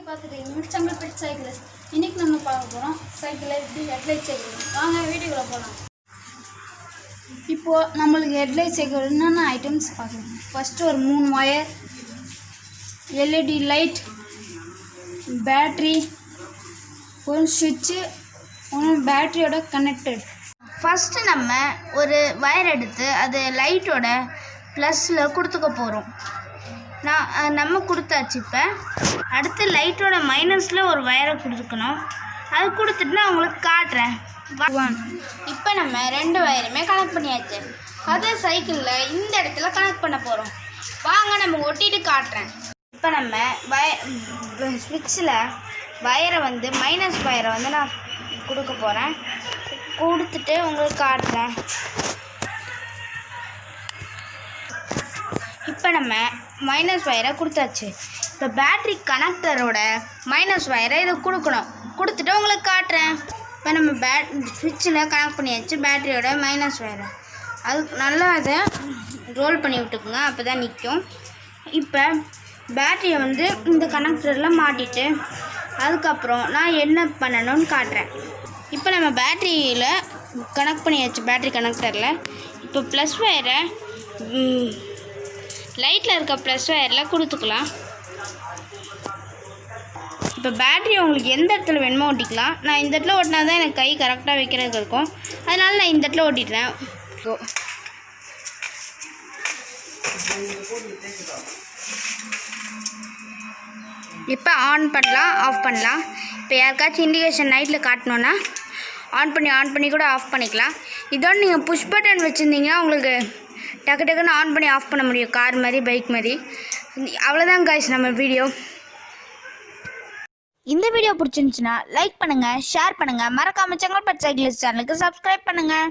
பார்த்துட்டு செங்கல்பட்டு சைக்கிள் இன்றைக்கி நம்ம பார்க்க போகிறோம் சைக்கிளை எப்படி ஹெட்லைட் சைக்கிள் வாங்க வீடியோக்குள்ளே போகலாம். இப்போது நம்மளுக்கு ஹெட்லைட் சைக்கிள் என்னென்ன ஐட்டம்ஸ் பார்க்கலாம். ஃபஸ்ட்டு ஒரு 3 ஒயர், எல்இடி லைட், பேட்ரி, ஒரு சுவிட்சு, ஒன்று பேட்ரியோட கனெக்டட். ஃபஸ்ட்டு நம்ம ஒரு வயர் எடுத்து அது லைட்டோட ப்ளஸில் கொடுத்துக்க போகிறோம். நம்ம கொடுத்தாச்சு. இப்போ அடுத்து லைட்டோட மைனஸில் ஒரு வயரை கொடுத்துக்கணும். அது கொடுத்துட்டு நான் உங்களுக்கு காட்டுறேன். இப்போ நம்ம 2 வயருமே கனெக்ட் பண்ணியாச்சு. அதே சைக்கிளில் இந்த இடத்துல கனெக்ட் பண்ண போகிறோம். வாங்க நம்ம ஒட்டிட்டு காட்டுறேன். இப்போ நம்ம ஸ்விட்சில் வயரை மைனஸ் வயரை நான் கொடுக்க போகிறேன். கொடுத்துட்டு உங்களுக்கு காட்டுறேன். இப்போ நம்ம மைனஸ் வயரை கொடுத்தாச்சு. இப்போ பேட்ரி கனெக்டரோட மைனஸ் வயரை இதை கொடுக்கணும். கொடுத்துட்டு உங்களுக்கு காட்டுறேன். இப்போ நம்ம ஸ்விட்சில் கனெக்ட் பண்ணியாச்சு பேட்டரியோட மைனஸ் வயரை. அது நல்லா அதை ரோல் பண்ணி விட்டுக்குங்க, அப்போ தான் நிற்கும். இப்போ பேட்டரியை இந்த கனெக்டரில் மாட்டிட்டு அதுக்கப்புறம் நான் என்ன பண்ணணும்னு காட்டுறேன். இப்போ நம்ம பேட்டரியில் கனெக்ட் பண்ணியாச்சு பேட்டரி கனெக்டரில். இப்போ ப்ளஸ் வயரை லைட்டில் இருக்க ப்ளஸ் வயரில் கொடுத்துக்கலாம். இப்போ பேட்ரி உங்களுக்கு எந்த இடத்துல வேணுமோ ஒட்டிக்கலாம். நான் இந்த இடத்துல ஓட்டினா தான் எனக்கு கை கரெக்டாக வைக்கிறதுக்கு இருக்கும். அதனால் நான் இந்த இடத்துல ஓட்டிடுறேன். இப்போ ஆன் பண்ணலாம், ஆஃப் பண்ணலாம். இப்போ யாருக்காச்சும் இண்டிகேஷன் நைட்டில் காட்டணுன்னா ஆன் பண்ணி கூட ஆஃப் பண்ணிக்கலாம். இதோட நீங்கள் புஷ் பட்டன் வச்சுருந்தீங்கன்னா உங்களுக்கு டக்கு டக்குன்னு ஆன் பண்ணி ஆஃப் பண்ண முடியும், கார் மாதிரி பைக் மாதிரி. அவ்வளோதான் காய்ஸ் நம்ம வீடியோ. இந்த வீடியோ பிடிச்சிருந்துச்சுன்னா லைக் பண்ணுங்கள், ஷேர் பண்ணுங்கள், மறக்காமல் செங்கல்பட்டு சைக்கிள்ஸ் சேனலுக்கு சப்ஸ்கிரைப் பண்ணுங்கள்.